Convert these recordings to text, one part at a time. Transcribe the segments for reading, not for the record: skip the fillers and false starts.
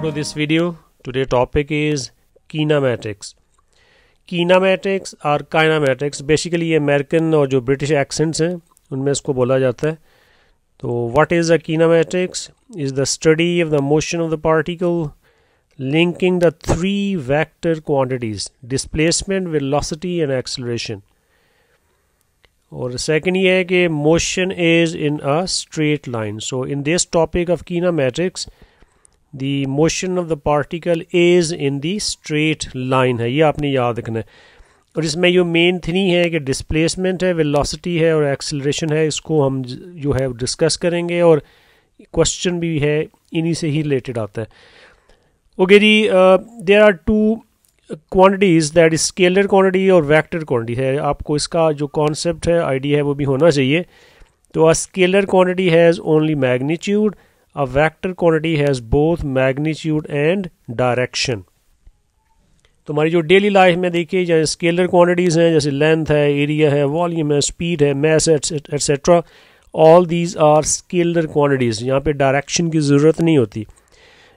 to this video. Today topic is kinematics. Kinematics और kinematics basically ये American और जो ब्रिटिश एक्सेंट्स हैं उनमें इसको बोला जाता है. तो what is a kinematics? Is the study of the motion of the particle linking the three vector quantities displacement, velocity and acceleration. और सेकंड ये है कि motion is in a straight line. So in this topic of kinematics the motion of the particle is in the straight line है, ये आपने याद रखना है. और इसमें जो मेन थ्री है कि डिस्प्लेसमेंट है, वेलोसिटी है और एक्सेलरेशन है, इसको हम जो है डिस्कस करेंगे और क्वेश्चन भी है इन्हीं से ही रिलेटेड आता है. ओके जी, there are two quantities that is scalar quantity और वेक्टर क्वांटिटी है. आपको इसका जो कॉन्सेप्ट है, आइडिया है, वो भी होना चाहिए. तो a scalar quantity has only magnitude, a vector quantity has both magnitude and direction. तो हमारी जो डेली लाइफ में देखिए जैसे स्केलर क्वांटिटीज़ हैं, जैसे लेंथ है, एरिया है, वॉल्यूम है, स्पीड है, mass etcetera, all these are scalar quantities. यहाँ पे डायरेक्शन की ज़रूरत नहीं होती.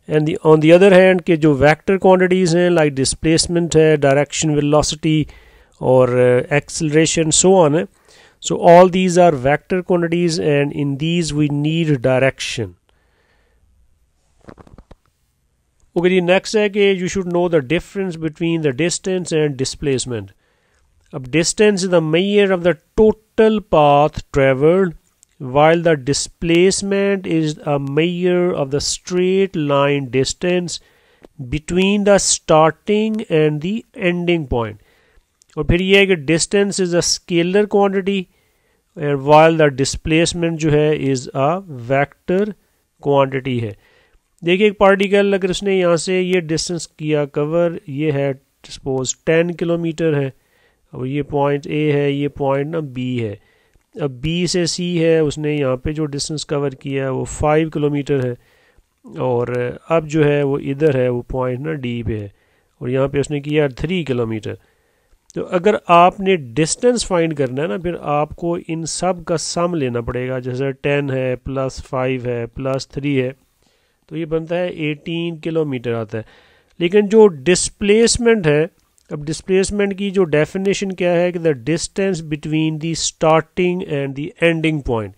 And on the other hand के जो वेक्टर क्वांटिटीज़ हैं लाइक डिस्प्लेसमेंट है, डायरेक्शन, वेलोसिटी और एक्सेलरेशन, सो ऑन है. So all these are vector quantities and in these we need direction. Okay जी, नेक्स्ट है कि you should know the difference between the distance and displacement. अब distance is the measure of the total path travelled while the displacement is a measure of the straight line distance between the starting and the ending point. और फिर ये है कि distance is a scalar quantity and while the displacement जो है is a vector quantity है. देखिए एक पार्टिकल अगर उसने यहाँ से ये डिस्टेंस किया कवर, ये है सपोज 10 किलोमीटर है, और ये पॉइंट ए है, ये पॉइंट ना बी है. अब बी से सी है, उसने यहाँ पे जो डिस्टेंस कवर किया है वो 5 किलोमीटर है, और अब जो है वो इधर है, वो पॉइंट ना डी पे है, और यहाँ पे उसने किया 3 किलोमीटर. तो अगर आपने डिस्टेंस फाइंड करना है ना, फिर आपको इन सब का सम लेना पड़ेगा. जैसे 10 है प्लस 5 है प्लस 3 है, तो ये बनता है 18 किलोमीटर आता है. लेकिन जो डिस्प्लेसमेंट है, अब डिस्प्लेसमेंट की जो डेफिनेशन क्या है कि the distance between the starting and the ending point,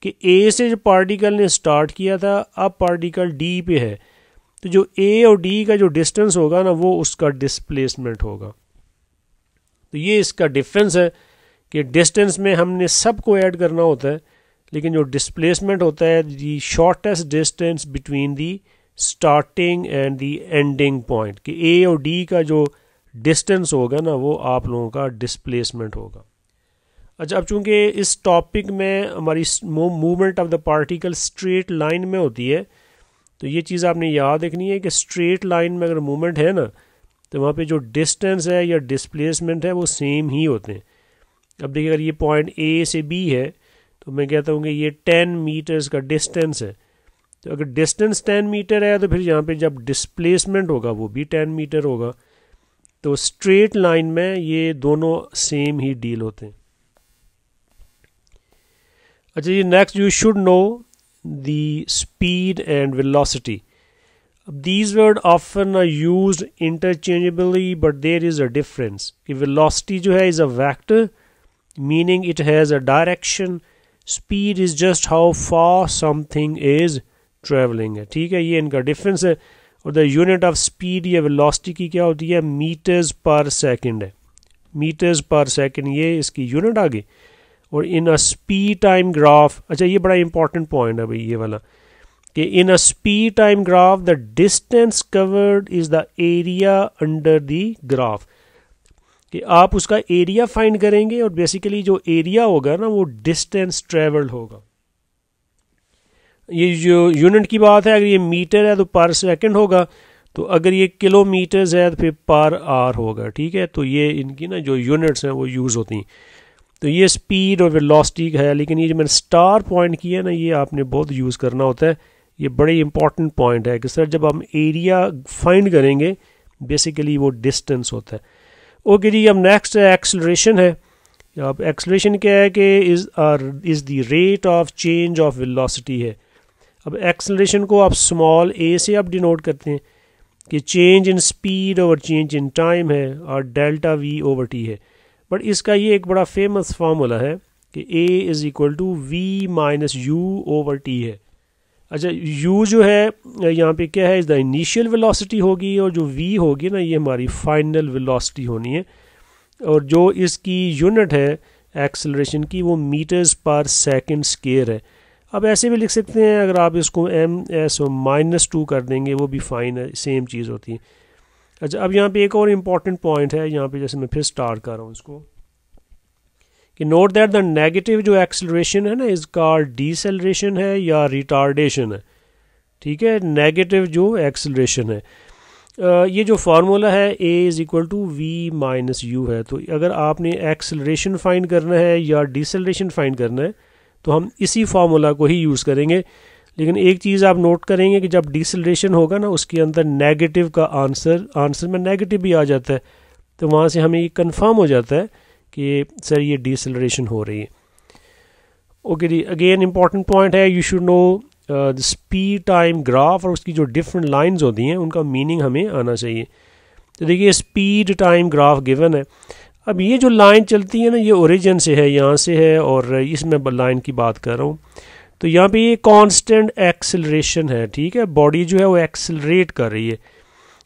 कि ए से जो पार्टिकल ने स्टार्ट किया था, अब पार्टिकल डी पे है, तो जो ए और डी का जो डिस्टेंस होगा ना, वो उसका डिस्प्लेसमेंट होगा. तो ये इसका डिफरेंस है कि डिस्टेंस में हमने सबको ऐड करना होता है, लेकिन जो डिस्प्लेसमेंट होता है दी shortest distance between the starting and the ending point, कि ए और डी का जो डिस्टेंस होगा ना, वो आप लोगों का डिस्प्लेसमेंट होगा. अच्छा, अब चूंकि इस टॉपिक में हमारी movement of the particle straight line में होती है, तो ये चीज़ आपने याद रखनी है कि स्ट्रेट लाइन में अगर मूवमेंट है ना, तो वहाँ पे जो डिस्टेंस है या डिस्प्लेसमेंट है वो सेम ही होते हैं. अब देखिए अगर ये पॉइंट ए से बी है, तो मैं कहता हूँ कि ये 10 मीटर्स का डिस्टेंस है. तो अगर डिस्टेंस 10 मीटर है, तो फिर यहाँ पे जब डिस्प्लेसमेंट होगा वो भी 10 मीटर होगा. तो स्ट्रेट लाइन में ये दोनों सेम ही डील होते हैं. अच्छा, ये next you should know the speed and velocity. These words often are used interchangeably, but there is a difference. कि velocity जो है is a vector, meaning it has a direction. Speed is just how far something is traveling है. ठीक है, ये इनका difference है. और द यूनिट ऑफ स्पीड या वेलोसिटी की क्या होती है, मीटर्स पर सेकंड है. मीटर्स पर सेकंड ये इसकी यूनिट आ गई. और इन अ स्पीड टाइम ग्राफ, अच्छा ये बड़ा इंपॉर्टेंट पॉइंट है भाई ये वाला, कि in a speed time graph the distance covered is the area under the graph. कि आप उसका एरिया फाइंड करेंगे और बेसिकली जो एरिया होगा ना वो डिस्टेंस ट्रेवल्ड होगा. ये जो यूनिट की बात है, अगर ये मीटर है तो पर सेकंड होगा, तो अगर ये किलोमीटर्स है तो फिर पर आवर होगा. ठीक है, तो ये इनकी ना जो यूनिट्स हैं वो यूज़ होती हैं. तो ये स्पीड और वेलोसिटी है, लेकिन ये जो मैंने स्टार पॉइंट किया ना, ये आपने बहुत यूज़ करना होता है. ये बड़े इंपॉर्टेंट पॉइंट है कि सर जब हम एरिया फाइंड करेंगे बेसिकली वो डिस्टेंस होता है. ओके जी, अब नेक्स्ट एक्सेलरेशन है. अब एक्सेलरेशन क्या है कि is the rate of change of velocity है. अब एक्सेलरेशन को आप स्मॉल ए से आप डिनोट करते हैं कि change in speed over change in time है और डेल्टा वी ओवर टी है। बट इसका ये एक बड़ा फेमस फार्मूला है कि a is equal to v minus you over t है। अच्छा, u जो है यहाँ पे क्या है, इस द इनिशियल वेलोसिटी होगी, और जो v होगी ना ये हमारी फाइनल वेलोसिटी होनी है, और जो इसकी यूनिट है एक्सेलरेशन की वो मीटर्स पर सेकंड स्क्वायर है। अब ऐसे भी लिख सकते हैं, अगर आप इसको m(-2) कर देंगे वो भी फाइन है, सेम चीज़ होती है। अच्छा, अब यहाँ पे एक और इम्पॉर्टेंट पॉइंट है, यहाँ पे जैसे मैं फिर स्टार्ट कर रहा हूँ इसको, कि नोट दैट द नेगेटिव जो एक्सेलरेशन है ना इस कॉल्ड डीसेलरेशन है या रिटार्डेशन है। ठीक है, नेगेटिव जो एक्सेलरेशन है, ये जो फार्मूला है a is equal to v minus u है। तो अगर आपने एक्सेलरेशन फाइंड करना है या डीसेलरेशन फाइंड करना है तो हम इसी फार्मूला को ही यूज़ करेंगे। लेकिन एक चीज़ आप नोट करेंगे कि जब डीसेलरेशन होगा ना उसके अंदर नेगेटिव का आंसर में नेगेटिव भी आ जाता है, तो वहाँ से हमें ये कन्फर्म हो जाता है कि सर ये डीसेलरेशन हो रही है। ओके जी, अगेन इंपॉर्टेंट पॉइंट है, you should know the speed time graph और उसकी जो डिफरेंट लाइंस होती हैं उनका मीनिंग हमें आना चाहिए। तो देखिए स्पीड टाइम ग्राफ गिवन है। अब ये जो लाइन चलती है ना ये ओरिजिन से है, यहाँ से है, और इसमें लाइन की बात कर रहा हूँ। तो यहाँ पे ये कांस्टेंट एक्सेलरेशन है, ठीक है, बॉडी जो है वो एक्सेलरेट कर रही है।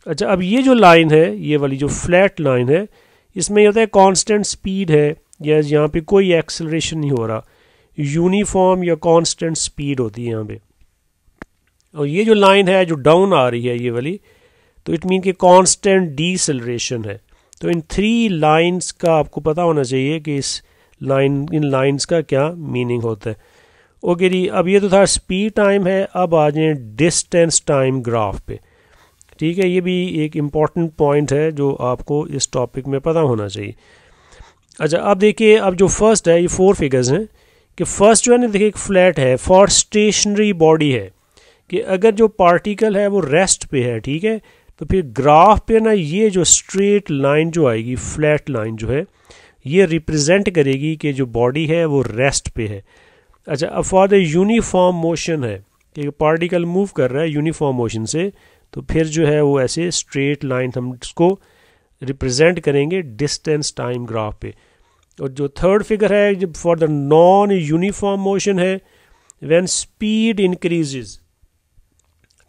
अच्छा, अब ये जो लाइन है, ये वाली जो फ्लैट लाइन है, इसमें होता है कांस्टेंट स्पीड है, या यहाँ पे कोई एक्सेलरेशन नहीं हो रहा, यूनिफॉर्म या कांस्टेंट स्पीड होती है यहाँ पे। और ये जो लाइन है जो डाउन आ रही है ये वाली, तो इट मीन कि कांस्टेंट डीसेलरेशन है। तो इन 3 लाइंस का आपको पता होना चाहिए कि इन लाइंस का क्या मीनिंग होता है। ओके जी, अब ये तो था स्पीड टाइम है, अब आ जाए डिस्टेंस टाइम ग्राफ पे। ठीक है, ये भी एक इम्पॉर्टेंट पॉइंट है जो आपको इस टॉपिक में पता होना चाहिए। अच्छा, अब देखिए, अब जो फर्स्ट है, ये 4 फिगर्स हैं कि फर्स्ट जो है ना देखिए एक फ्लैट है फॉर स्टेशनरी बॉडी है, कि अगर जो पार्टिकल है वो रेस्ट पे है, ठीक है, तो फिर ग्राफ पे ना ये जो स्ट्रेट लाइन जो आएगी, फ्लैट लाइन जो है, ये रिप्रेजेंट करेगी कि जो बॉडी है वो रेस्ट पे है। अच्छा, अब फॉर द यूनिफॉर्म मोशन है कि पार्टिकल मूव कर रहा है यूनिफॉर्म मोशन से, तो फिर जो है वो ऐसे स्ट्रेट लाइन हम इसको रिप्रेजेंट करेंगे डिस्टेंस टाइम ग्राफ पे। और जो थर्ड फिगर है जब for the non uniform motion है, व्हेन स्पीड इंक्रीजेस,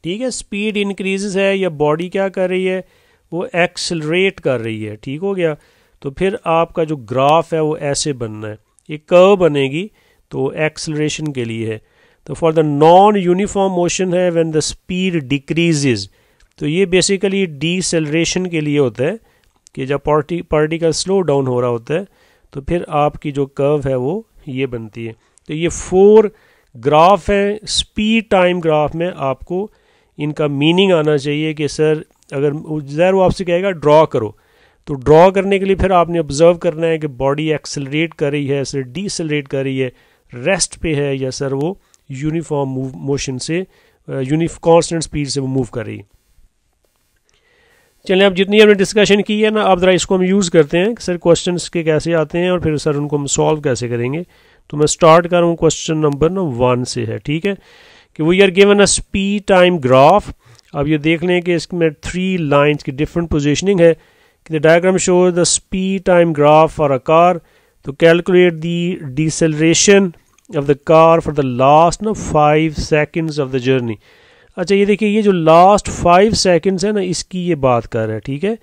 ठीक है, स्पीड इंक्रीजेस है या बॉडी क्या कर रही है, वो एक्सेलरेट कर रही है, ठीक हो गया, तो फिर आपका जो ग्राफ है वो ऐसे बनना है, एक कर्व बनेगी, तो एक्सेलरेशन के लिए है। तो for the non uniform motion है व्हेन द स्पीड डिक्रीजेस, तो ये बेसिकली डीसेलरेशन के लिए होता है कि जब पार्टिकल स्लो डाउन हो रहा होता है तो फिर आपकी जो कर्व है वो ये बनती है। तो ये 4 ग्राफ हैं स्पीड टाइम ग्राफ में, आपको इनका मीनिंग आना चाहिए कि सर अगर ज़रा वो आपसे कहेगा ड्रॉ करो, तो ड्रॉ करने के लिए फिर आपने ऑब्जर्व करना है कि बॉडी एक्सेलरेट कर रही है, सर डीसेलरेट कर रही है, रेस्ट पे है, या सर वो यूनिफॉर्म मोशन से कांस्टेंट स्पीड से वो मूव कर रही है। चलिए, अब जितनी हमने डिस्कशन की है ना, अब ज़रा इसको हम यूज़ करते हैं कि सर क्वेश्चंस के कैसे आते हैं और फिर सर उनको हम सॉल्व कैसे करेंगे। तो मैं स्टार्ट कर रहा हूँ क्वेश्चन नंबर 1 से है, ठीक है, कि we are given a speed time graph. अब ये देख लें कि इसमें 3 लाइन्स की डिफरेंट पोजिशनिंग है कि the diagram shows the speed time graph for a car, तो calculate the deceleration of the car for the last 5 seconds of the journey. अच्छा, ये देखिए ये जो लास्ट 5 सेकेंड्स है ना इसकी ये बात कर रहा है, ठीक है,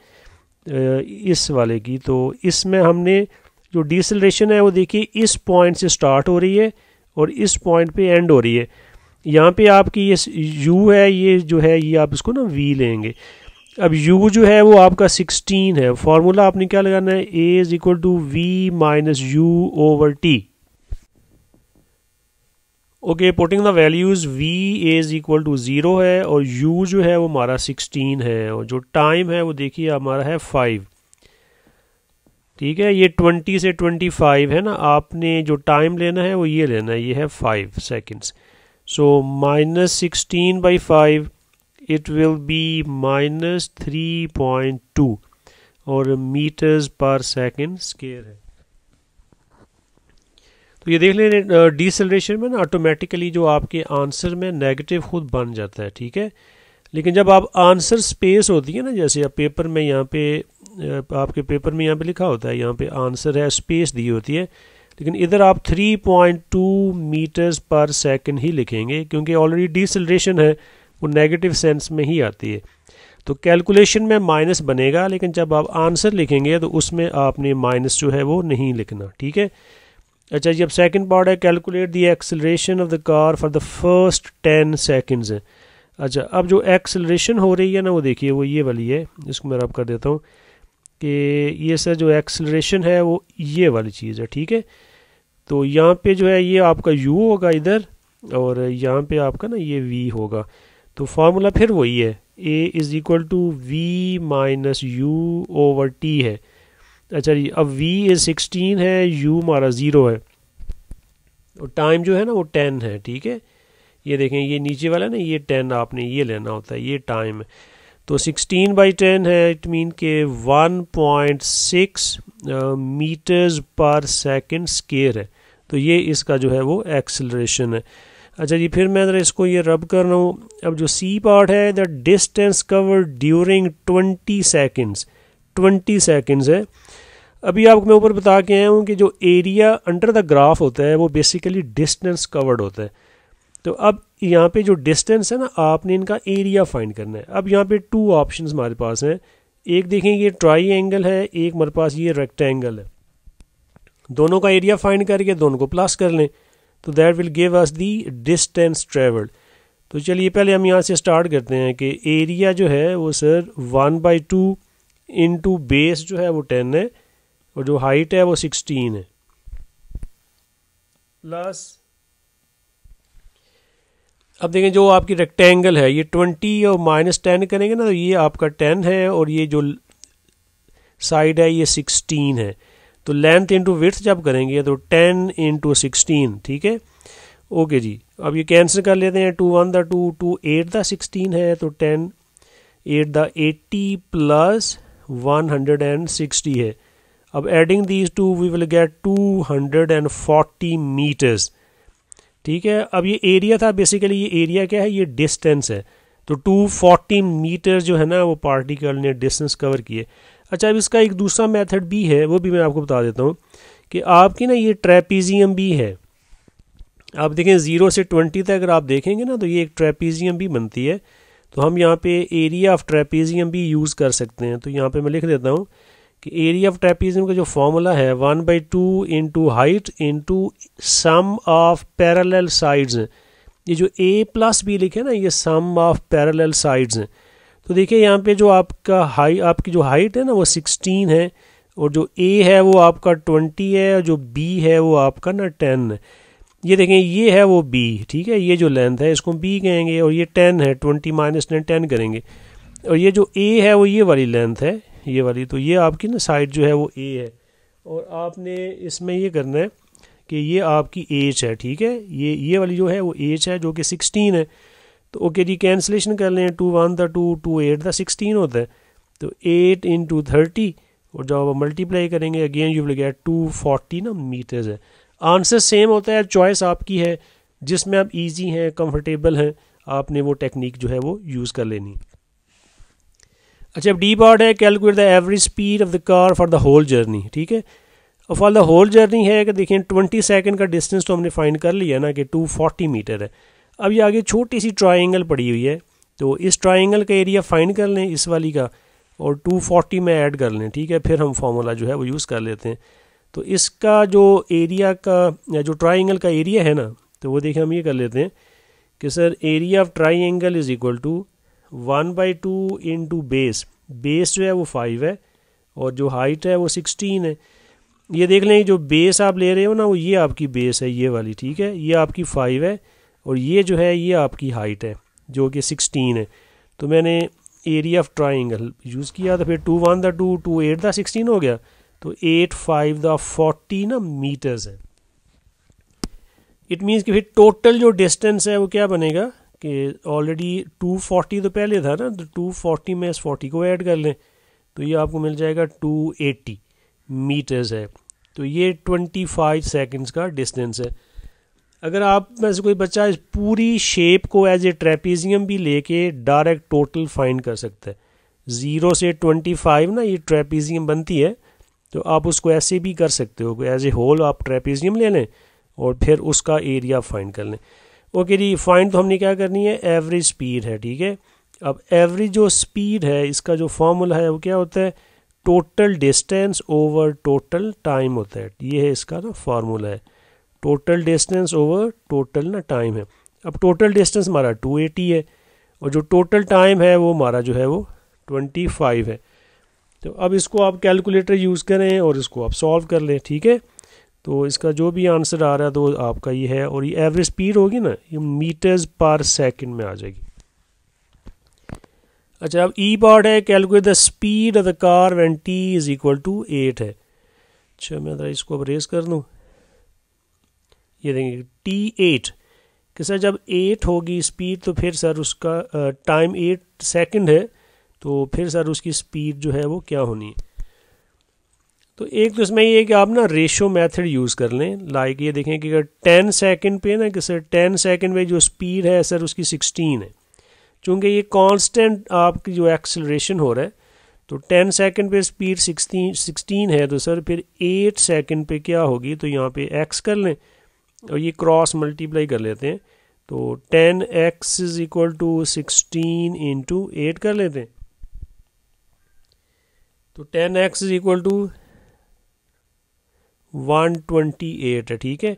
इस वाले की। तो इसमें हमने जो डिसेलरेशन है वो देखिए इस पॉइंट से स्टार्ट हो रही है और इस पॉइंट पे एंड हो रही है। यहाँ पे आपकी ये u है, ये जो है ये आप इसको ना v लेंगे। अब u जो है वो आपका 16 है, फार्मूला आपने क्या लगाना है, a is equal to v minus u over t। Okay, putting the values v is equal to 0 है और u जो है वो हमारा 16 है, और जो टाइम है वो देखिए हमारा है 5, ठीक है, ये 20 से 25 है ना, आपने जो टाइम लेना है वो ये लेना है, ये है 5 seconds. So -16/5 it will B -3.2 और मीटर्स पर सेकेंड स्क्वायर है। तो ये देख लें डिसेलरेशन में ना ऑटोमेटिकली जो आपके आंसर में नेगेटिव खुद बन जाता है, ठीक है। लेकिन जब आप आंसर स्पेस होती है ना, जैसे आप पेपर में यहाँ पे आपके पेपर में यहाँ पे लिखा होता है, यहाँ पे आंसर है, स्पेस दी होती है, लेकिन इधर आप 3.2 मीटर्स पर सेकंड ही लिखेंगे क्योंकि ऑलरेडी डिसेलरेशन है, वो नेगेटिव सेंस में ही आती है। तो कैलकुलेशन में माइनस बनेगा, लेकिन जब आप आंसर लिखेंगे तो उसमें आपने माइनस जो है वो नहीं लिखना, ठीक है। अच्छा जी, अब सेकंड पार्ट है calculate the acceleration of the car for the first 10 seconds है। अच्छा, अब जो एक्सेलरेशन हो रही है ना, वो देखिए वो ये वाली है, इसको मैं रब कर देता हूँ कि ये सर जो एक्सेलरेशन है वो ये वाली चीज़ है, ठीक है। तो यहाँ पे जो है ये आपका u होगा इधर, और यहाँ पे आपका ना ये v होगा। तो फार्मूला फिर वही है, a is equal to v minus u over t है। अच्छा जी, अब v इज़ 16 है, u हमारा 0 है, और टाइम जो है ना वो 10 है, ठीक है। ये देखें, ये नीचे वाला ना, ये 10 आपने ये लेना होता है, ये टाइम है। तो 16/10 है, इट मीन के 1.6 मीटर्स पर सेकंड स्क्वायर है। तो ये इसका जो है वो एक्सेलरेशन है। अच्छा जी, फिर मैं ज़रा इसको ये रब कर रहा हूँ। अब जो सी पार्ट है, the distance covered during 20 seconds है। अभी आपको मैं ऊपर बता के आया हूँ कि जो एरिया अंडर द ग्राफ होता है वो बेसिकली डिस्टेंस कवर्ड होता है। तो अब यहाँ पे जो डिस्टेंस है ना, आपने इनका एरिया फाइंड करना है। अब यहाँ पे 2 ऑप्शंस हमारे पास हैं, एक देखें ये ट्राइंगल है, एक हमारे पास ये रेक्टेंगल है। दोनों का एरिया फाइंड करके दोनों को प्लस कर लें, तो that will give us the distance travelled. तो चलिए पहले हम यहाँ से स्टार्ट करते हैं कि एरिया जो है वो सर 1/2 इंटू बेस जो है वो 10 है, और जो हाइट है वो 16 है, प्लस अब देखें जो आपकी रेक्टेंगल है ये 20 और -10 करेंगे ना, तो ये आपका 10 है, और ये जो साइड है ये 16 है। तो लेंथ इंटू विड्थ जब करेंगे तो 10 इंटू 16, ठीक है। ओके जी, अब ये कैंसिल कर लेते हैं, 2 1 2 2 8 16 है, तो 10 8 80 प्लस 160 है। अब adding these to we will get 240 metres, ठीक है। अब ये एरिया था, बेसिकली ये एरिया क्या है, ये डिस्टेंस है। तो 240 मीटर जो है ना वो पार्टिकल ने डिस्टेंस कवर किए। अच्छा, अब इसका एक दूसरा मेथड भी है, वो भी मैं आपको बता देता हूँ कि आपकी ना ये ट्रेपीजियम भी है। आप देखें 0 से 20 तक अगर आप देखेंगे ना, तो ये एक ट्रेपीजियम भी बनती है। तो हम यहाँ पे एरिया ऑफ ट्रेपीजियम भी यूज़ कर सकते हैं। तो यहाँ पे मैं लिख देता हूँ कि एरिया ऑफ ट्रेपीजियम का जो फॉर्मूला है 1/2 into height into some of parallel sides हैं। ये जो a प्लस बी लिखे ना, ये सम ऑफ पैरेलल साइड्स हैं। तो देखिए यहाँ पे जो आपकी जो हाइट है ना वो 16 है, और जो a है वो आपका 20 है, और जो b है वो आपका ना 10 है। ये देखें ये है वो b, ठीक है, ये जो लेंथ है इसको b कहेंगे, और ये 10 है, 20 माइनस 10 करेंगे, और ये जो a है वो ये वाली लेंथ है, ये वाली। तो ये आपकी ना साइड जो है वो a है, और आपने इसमें ये करना है कि ये आपकी एज है, ठीक है। ये वाली जो है वो एज है जो कि 16 है। तो ओके जी, कैंसिलेशन कर लें, 2 1 2 2 8 16 होता है। तो 8 इंटू 30, और जब आप मल्टीप्लाई करेंगे अगेन यू विल गेट 240 ना मीटर्स है। आंसर सेम होता है, चॉइस आपकी है, जिसमें आप इजी हैं, कंफर्टेबल हैं, आपने वो टेक्निक जो है वो यूज़ कर लेनी। अच्छा, अब डी पार्ट है calculate the average speed of the car for the whole journey, ठीक है। और फॉर द होल जर्नी है कि देखिए 20 सेकंड का डिस्टेंस तो हमने फाइंड कर लिया ना कि 240 मीटर है। अब ये आगे छोटी सी ट्राइंगल पड़ी हुई है, तो इस ट्राइंगल का एरिया फाइंड कर लें इस वाली का, और 240 में ऐड कर लें, ठीक है। फिर हम फार्मूला जो है वो यूज़ कर लेते हैं। तो इसका जो एरिया का या जो ट्राइंगल का एरिया है ना, तो वो देखिए हम ये कर लेते हैं कि sir area of triangle is equal to 1/2 into base जो है वो 5 है, और जो हाइट है वो 16 है। ये देख लें जो बेस आप ले रहे हो ना, वो ये आपकी बेस है, ये वाली, ठीक है, ये आपकी 5 है, और ये जो है ये आपकी हाइट है जो कि 16 है। तो मैंने एरिया ऑफ ट्राइंगल यूज़ किया, तो फिर 2 1 2 2 8 16 हो गया, तो 8 5 40 ना मीटर्स है। इट मीन्स कि फिर टोटल जो डिस्टेंस है वो क्या बनेगा कि ऑलरेडी 240 तो पहले था ना, तो 240 में इस 40 को ऐड कर लें, तो ये आपको मिल जाएगा 280 मीटर्स है। तो ये 25 सेकंड्स का डिस्टेंस है। अगर आप में से कोई बच्चा इस पूरी शेप को एज ए ट्रेपीजियम भी लेके डायरेक्ट टोटल फाइंड कर सकता है, 0 से 25 ना ये ट्रेपीजियम बनती है, तो आप उसको ऐसे भी कर सकते हो, एज ए होल आप ट्रेपीजियम ले लें और फिर उसका एरिया फाइंड कर लें। ओके जी, फाइंड तो हमने क्या करनी है, एवरेज स्पीड है, ठीक है। अब एवरेज जो स्पीड है इसका जो फॉर्मूला है वो क्या होता है, total distance over total time होता है। ये है इसका ना फार्मूला है, टोटल डिस्टेंस ओवर टोटल ना टाइम है। अब टोटल डिस्टेंस हमारा 280 है और जो टोटल टाइम है वो हमारा जो है वो 25 है। तो अब इसको आप कैलकुलेटर यूज़ करें और इसको आप सॉल्व कर लें, ठीक है। तो इसका जो भी आंसर आ रहा है तो आपका ये है, और ये एवरेज स्पीड होगी ना ये मीटर्स पर सेकंड में आ जाएगी। अच्छा, अब ई पार्ट है, calculate the speed of the car when t is equal to 8 है। अच्छा, मैं ज़रा इसको अब रेस कर दूँ, ये देखेंगे t8 कि सर जब 8 होगी स्पीड तो फिर सर उसका टाइम 8 सेकंड है, तो फिर सर उसकी स्पीड जो है वो क्या होनी है। तो एक तो इसमें ये है कि आप ना रेशो मेथड यूज़ कर लें। लाइक ये देखें कि अगर 10 सेकंड पे ना कि सर 10 सेकंड में जो स्पीड है सर उसकी 16 है, चूँकि ये कांस्टेंट आपकी जो एक्सेलरेशन हो रहा है, तो 10 सेकंड पे स्पीड 16 है, तो सर फिर 8 सेकंड पे क्या होगी, तो यहाँ पे x कर लें और ये क्रॉस मल्टीप्लाई कर लेते हैं, तो 10x is equal to 16 into 8 कर लेते हैं, तो 10x इज इक्वल टू 128 है, ठीक है।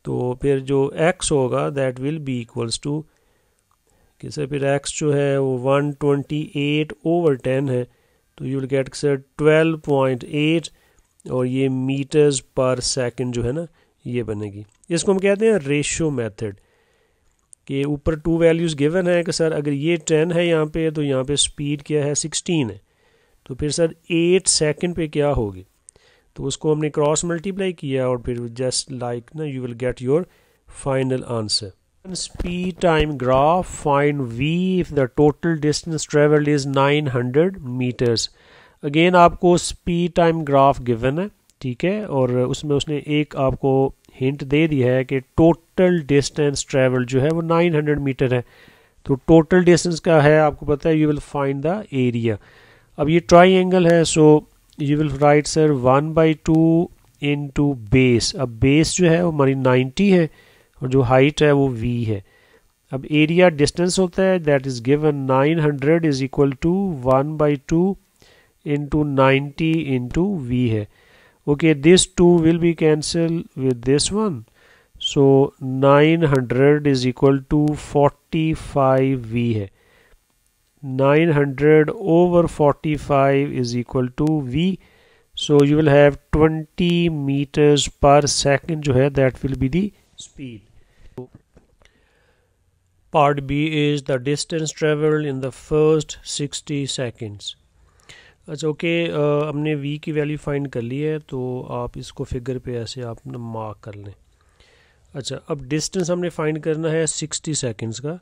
तो फिर जो x होगा that will be equals to कि सर फिर x जो है वो 128 ओवर 10 है, तो यू विल गेट सर 12.8 और ये मीटर्स पर सेकंड जो है ना ये बनेगी। इसको हम कहते हैं रेशो मेथड, कि ऊपर 2 वैल्यूज़ गिवन है कि सर अगर ये 10 है यहाँ पे तो यहाँ पे स्पीड क्या है 16 है, तो फिर सर 8 सेकंड पे क्या होगी, तो उसको हमने क्रॉस मल्टीप्लाई किया और फिर जस्ट लाइक ना you will get your final answer. Speed time graph, find v if the total distance travelled is 900 metres. Again आपको स्पीड टाइम ग्राफ गिवन है, ठीक है, और उसमें उसने एक आपको हिंट दे दिया है कि टोटल डिस्टेंस ट्रेवल्ड जो है वो 900 मीटर है। तो टोटल डिस्टेंस का है आपको पता है, you will find the area. अब ये ट्राइंगल है, सो you will write sir 1/2 into base. अब बेस जो है वो हमारी 90 है और जो हाइट है वो v है। अब एरिया डिस्टेंस होता है that is given 900 is equal to 1/2 into 90 into v है। Okay, this 2 will be cancel with this one, so 900 is equal to 45 v है। 900 over 45 is equal to v, so you will have 20 meters per second जो है that will be the speed. Part B is the distance traveled in the first 60 seconds. अच्छा okay, हमने v की value find कर ली है, तो आप इसको फिगर पे ऐसे आप मार्क कर लें। अच्छा, अब डिस्टेंस हमने फाइंड करना है 60 सेकंड्स का,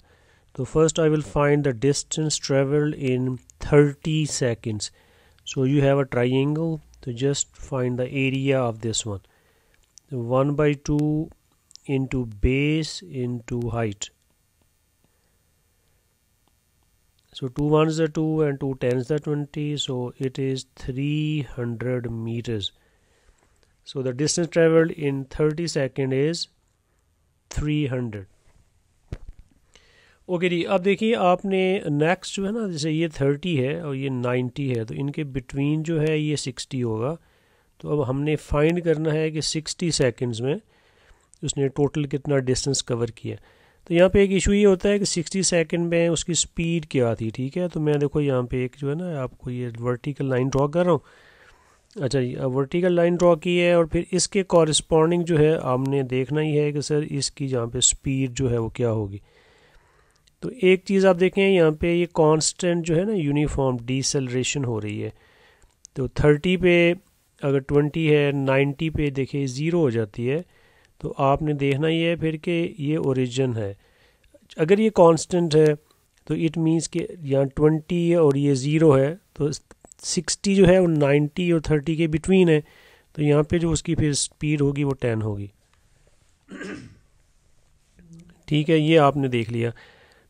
तो first I will find the distance traveled in 30 seconds. So you have a triangle, so just find the area of this one. 1/2 into base into height. So 2 ones are 2 and 2 tens are 20, so it is 300 meters. So the distance traveled in 30 seconds is 300. Okay जी, अब देखिए आपने next जो है ना, जैसे ये 30 है और ये 90 है, तो इनके बिटवीन जो है ये 60 होगा। तो अब हमने फाइंड करना है कि 60 सेकंड्स में उसने टोटल कितना डिस्टेंस कवर किया। तो यहाँ पे एक इशू ये होता है कि 60 सेकंड में उसकी स्पीड क्या थी, ठीक है। तो मैं देखो यहाँ पे एक जो है ना आपको ये वर्टिकल लाइन ड्रॉ कर रहा हूँ। अच्छा जी, अब वर्टिकल लाइन ड्रॉ की है और फिर इसके कॉरस्पॉन्डिंग जो है आपने देखना ही है कि सर इसकी यहाँ पे स्पीड जो है वो क्या होगी। तो एक चीज़ आप देखें यहाँ पे ये कांस्टेंट जो है ना यूनिफॉर्म डिसेलरेशन हो रही है। तो 30 पे अगर 20 है, 90 पे देखिए 0 हो जाती है। तो आपने देखना ही है फिर कि ये ओरिजिन है। अगर ये कांस्टेंट है तो इट मीन्स कि यहाँ 20 और ये 0 है, तो 60 जो है वो 90 और 30 के बिटवीन है। तो यहाँ पे जो उसकी फिर स्पीड होगी वो 10 होगी। ठीक है, ये आपने देख लिया।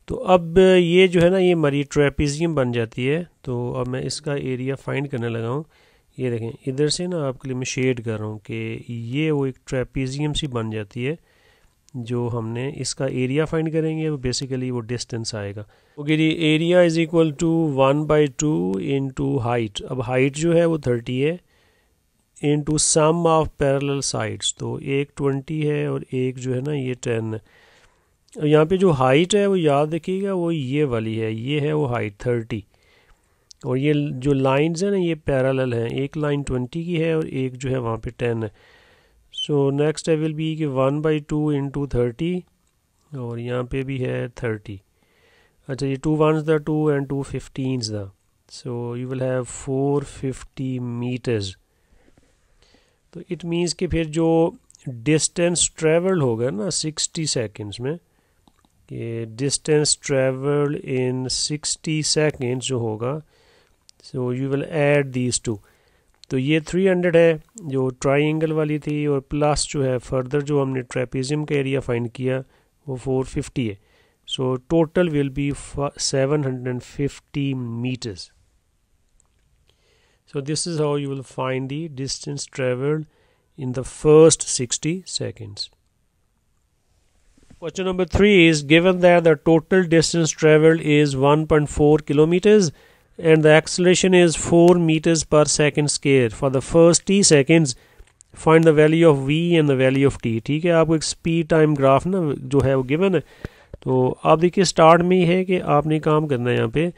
तो अब ये जो है ना, ये हमारी ट्रेपेजियम बन जाती है। तो अब मैं इसका एरिया फाइंड करने लगा हूँ। ये देखें, इधर से ना आपके लिए मैं शेड कर रहा हूँ कि ये वो एक ट्रेपेजियम सी बन जाती है। जो हमने इसका एरिया फाइंड करेंगे वो बेसिकली वो डिस्टेंस आएगा। ओके जी, area is equal to 1/2 into height. अब हाइट जो है वो 30 है, into some of parallel sides. तो एक 20 है और एक जो है ना ये 10 है। यहाँ पे जो हाइट है वो याद रखिएगा वो ये वाली है, ये है वो हाइट 30। और ये जो लाइंस हैं ना ये पैरेलल हैं, एक लाइन 20 की है और एक जो है वहाँ पे 10 है। सो नेक्स्ट विल बी कि 1/2 इंटू 30 और यहाँ पे भी है 30। अच्छा, ये 2 1s the 2 and 2 15s the, so you will have 450 metres. तो इट मीन्स कि फिर जो डिस्टेंस ट्रेवल होगा ना 60 सेकेंड्स में, कि डिस्टेंस ट्रेवल इन 60 सेकेंड्स जो होगा, सो you will add these two. तो ये 300 है जो ट्राइंगल वाली थी, और प्लस जो है फर्दर जो हमने ट्रेपेजियम का एरिया फाइंड किया वो 450 है। So total will be 750 meters. So this is how you will find the distance traveled in the first 60 seconds. Question number 3 is given that the total distance traveled is 1.4 kilometers and the acceleration is 4 meters per second square. For the first t seconds, find the value of v and the value of t. ठीक है, आपको एक speed time graph ना जो है वो given है। तो आप देखिए स्टार्ट में ही है कि आपने काम करना है यहाँ पे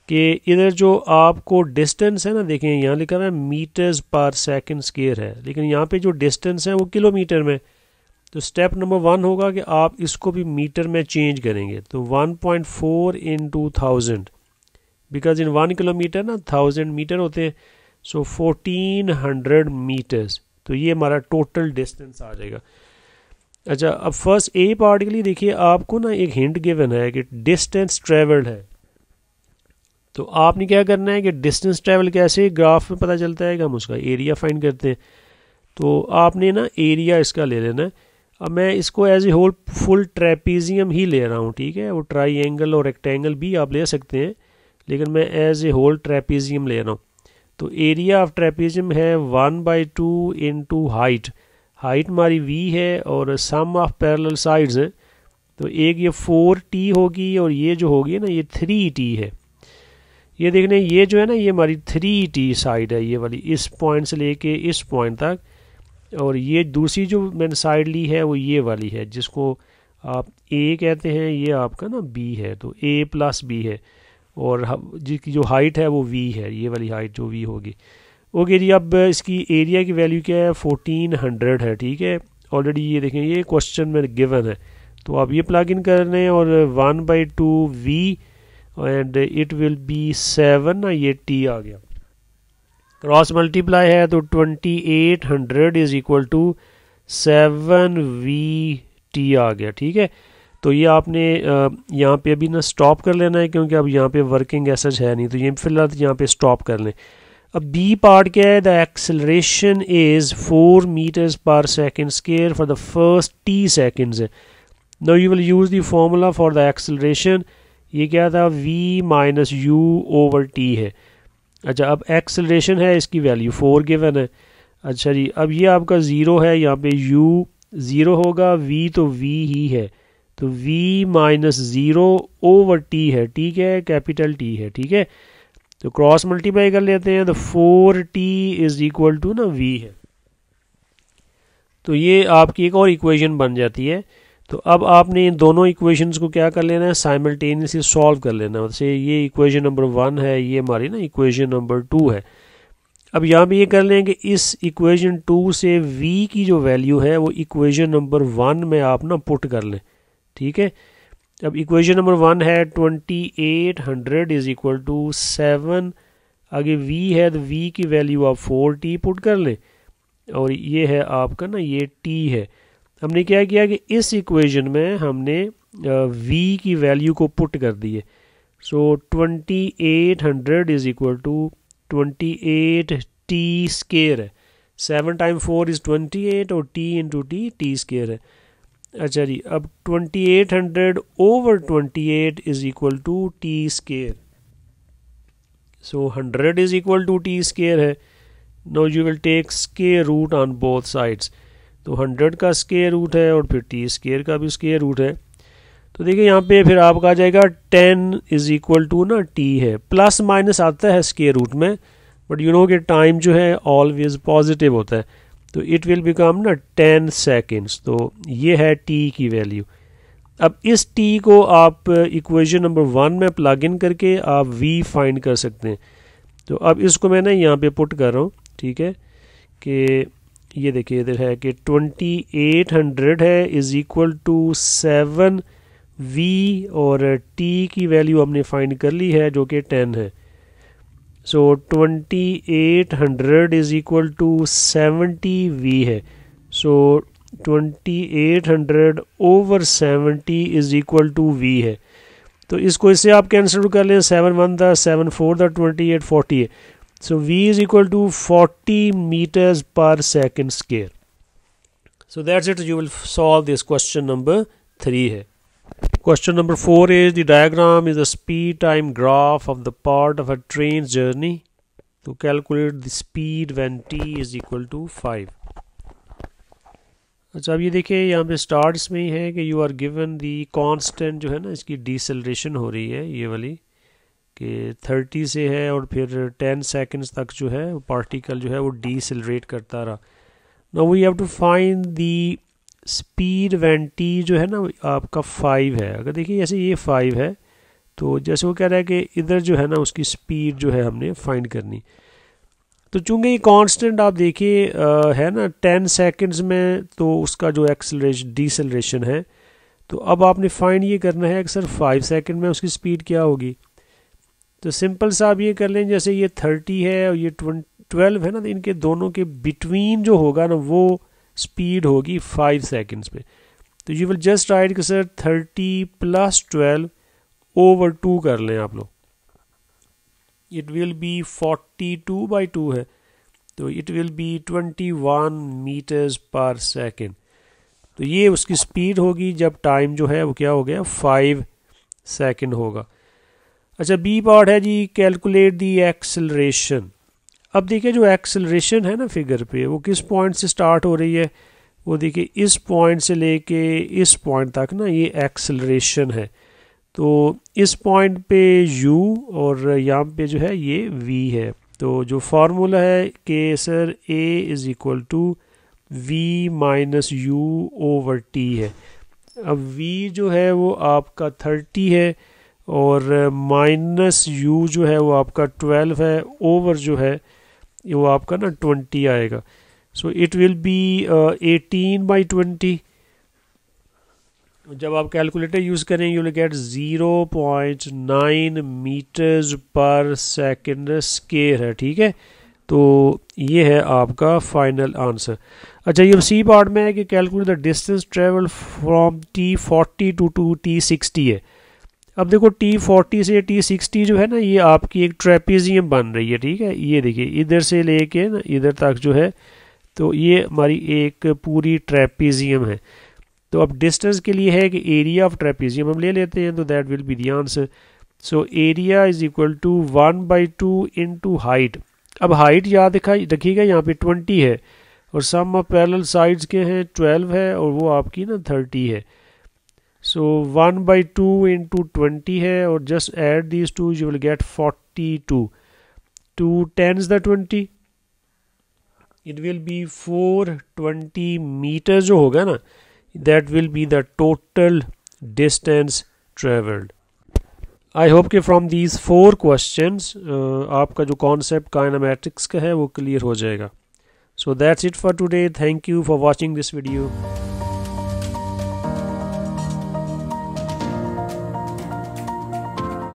कि इधर जो आपको डिस्टेंस है ना, देखें यहाँ लिखा हुआ है मीटर्स पर सेकंड स्क्वायर है, लेकिन यहाँ पे जो डिस्टेंस है वो किलोमीटर में। तो स्टेप नंबर 1 होगा कि आप इसको भी मीटर में चेंज करेंगे। तो 1.4 इंटू 1000, बिकॉज इन 1 किलोमीटर ना 1000 मीटर होते हैं। सो 1400 मीटर्स। तो ये हमारा टोटल डिस्टेंस आ जाएगा। अच्छा, अब फर्स्ट ए पार्ट के लिए देखिए आपको ना एक हिंट गिवन है कि डिस्टेंस ट्रेवल्ड है। तो आपने क्या करना है कि डिस्टेंस ट्रेवल कैसे ग्राफ में पता चलता है कि हम उसका एरिया फाइंड करते हैं। तो आपने ना एरिया इसका ले लेना है। अब मैं इसको as a whole full trapezium ही ले रहा हूँ, ठीक है। वो ट्राइंगल और रेक्टेंगल भी आप ले सकते हैं, लेकिन मैं एज ए होल ट्रेपेजियम ले रहा हूँ। तो एरिया ऑफ ट्रेपेजियम है 1/2 इंटू हाइट। हाइट हमारी v है और सम ऑफ पैरेलल साइड्स हैं। तो एक ये 4t होगी और ये जो होगी ना ये 3t है। ये देखने ये जो है ना ये हमारी 3t साइड है, ये वाली इस पॉइंट से लेके इस पॉइंट तक। और ये दूसरी जो मैंने साइड ली है वो ये वाली है जिसको आप a कहते हैं, ये आपका ना b है। तो a प्लस b है और जिसकी जो हाइट है वो v है, ये वाली हाइट जो v होगी। ओके जी, अब इसकी एरिया की वैल्यू क्या है 1400 है, ठीक है। ऑलरेडी ये देखें ये क्वेश्चन में गिवन है, तो आप ये प्लग इन कर रहे हैं और 1/2 v and it will B 7 ना, ये t आ गया। क्रॉस मल्टीप्लाई है तो 2800 इज इक्वल टू 7vt आ गया, ठीक है। तो ये आपने यहाँ पे अभी ना स्टॉप कर लेना है क्योंकि अब यहाँ पे वर्किंग एसच है नहीं, तो ये फिलहाल यहाँ पे स्टॉप कर लें। अब बी पार्ट क्या है, the acceleration is 4 meters per second square for the first t seconds है। Now you will use the formula for the acceleration. ये क्या था, v minus u over t है। अच्छा, अब एक्सेलरेशन है इसकी वैल्यू 4 गिवन है। अच्छा जी, अब ये आपका 0 है, यहाँ पे u 0 होगा, v तो v ही है, तो v माइनस 0 ओवर t है, ठीक है, कैपिटल T है, ठीक है। तो क्रॉस मल्टीप्लाई कर लेते हैं तो 4t इज इक्वल टू ना v है। तो ये आपकी एक और इक्वेशन बन जाती है। तो अब आपने इन दोनों इक्वेशंस को क्या कर लेना है, साइमल्टेनियसली सॉल्व कर लेना है। जैसे ये इक्वेशन नंबर 1 है, ये हमारी ना इक्वेशन नंबर 2 है। अब यहाँ भी ये कर लें कि इस इक्वेशन 2 से v की जो वैल्यू है वो इक्वेशन नंबर 1 में आप ना पुट कर लें, ठीक है। अब इक्वेशन नंबर 1 है 2800 इज इक्वल टू 7, आगे v है तो v की वैल्यू आप 4t पुट कर लें, और ये है आपका ना ये t है। हमने क्या किया कि इस इक्वेशन में हमने v की वैल्यू को पुट कर दी है। So 2800 is equal to 28t square है। 7 टाइम 4 इज़ 28 और t इंटू टी स्केयर है। अच्छा जी, अब 2800 over 28 is equal to T square. So 100 is equal to T square है। Now you will take square root on both sides. तो 100 का square root है और फिर टी स्केयर का भी स्केयर रूट है। तो देखिए यहाँ पे फिर आपका आ जाएगा 10 इज इक्वल टू ना टी है, प्लस माइनस आता है स्केयर रूट में, बट यू नो कि टाइम जो है ऑलवेज पॉजिटिव होता है, तो इट विल बिकम ना 10 सेकेंड्स। तो ये है टी की वैल्यू। अब इस टी को आप इक्वेशन नंबर 1 में प्लग इन करके आप वी फाइंड कर सकते हैं। तो अब इसको मैं ना यहाँ पे पुट कर रहा हूँ, ठीक है, कि ये देखिए इधर है कि 2800 है इज इक्वल टू 7 वी और टी की वैल्यू हमने फाइंड कर ली है जो कि 10 है। So 2800 is equal to 70 V है। So 2800 over 70 is equal to V है। तो इसको इससे आप कैंसिल कर लें, 7 1 था, 7 4 था, 28 40 है। So v is equal to 40 meters per second square. So that's it. You will solve this question number 3 है। Question number 4 is the diagram is the speed time graph of the part of a train's journey. To calculate the speed when t is equal to 5. अच्छा, अब ये देखिए यहाँ पे start इसमें ही है कि you are given the constant जो है ना इसकी डिसेलरेशन हो रही है, ये वाली कि 30 से है और फिर 10 सेकंड्स तक जो है पार्टिकल जो है वो डिसेलरेट करता रहा। Now we have to find the speed when T जो है ना आपका 5 है। अगर देखिए जैसे ये 5 है तो जैसे वो कह रहा है कि इधर जो है ना उसकी स्पीड जो है हमने फाइंड करनी। तो चूँकि ये कांस्टेंट आप देखिए है ना 10 सेकंड्स में, तो उसका जो एक्सेलरेशन डिसेलरेशन है, तो अब आपने फाइंड ये करना है कि सर 5 सेकंड में उसकी स्पीड क्या होगी। तो सिंपल सा आप ये कर लें, जैसे ये 30 है और ये 12 है ना, तो इनके दोनों के बिटवीन जो होगा ना वो स्पीड होगी 5 सेकंड्स पे। तो यू विल जस्ट राइट कि सर 30 प्लस 12 ओवर 2 कर लें आप लोग, इट विल बी 42/2 है, तो it will B 21 meters per second। तो ये उसकी स्पीड होगी जब टाइम जो है वो क्या हो गया 5 सेकंड होगा। अच्छा, बी पार्ट है जी, कैलकुलेट दी एक्सेलरेशन। अब देखिए जो एक्सेलरेशन है ना फिगर पे, वो किस पॉइंट से स्टार्ट हो रही है, वो देखिए इस पॉइंट से लेके इस पॉइंट तक ना ये एक्सेलरेशन है। तो इस पॉइंट पे u और यहाँ पे जो है ये v है। तो जो फार्मूला है कि sir a is equal to v minus you over t है। अब v जो है वो आपका 30 है और माइनस u जो है वो आपका 12 है, ओवर जो है वो आपका ना 20 आएगा। So it will B 18/20। जब आप कैलकुलेटर यूज़ करें यू विल गेट 0.9 meters पर सेकेंड स्क्वायर है, ठीक है। तो ये है आपका फाइनल आंसर। अच्छा, ये सी पार्ट में है कि calculate the distance travel from T40 to T60 है। अब देखो T40 से T60 जो है ना ये आपकी एक ट्रेपेजियम बन रही है, ठीक है। ये देखिए इधर से लेके ना इधर तक जो है, तो ये हमारी एक पूरी ट्रेपेजियम है। तो अब डिस्टेंस के लिए है कि एरिया ऑफ ट्रेपेजियम हम ले लेते हैं, तो that will be the answer. So area is equal to 1/2 into height. अब हाइट याद रखिएगा यहाँ पे 20 है और सम ऑफ पैरेलल साइड्स के हैं 12 है और वो आपकी ना 30 है। सो 1/2 इंटू 20 है और just add these two you will get 42। 2 10s the 20, it will be 420 metre जो होगा ना, that will be the total distance traveled. I hope कि from these 4 questions आपका जो concept kinematics का है वो clear हो जाएगा. So that's it for today. Thank you for watching this video.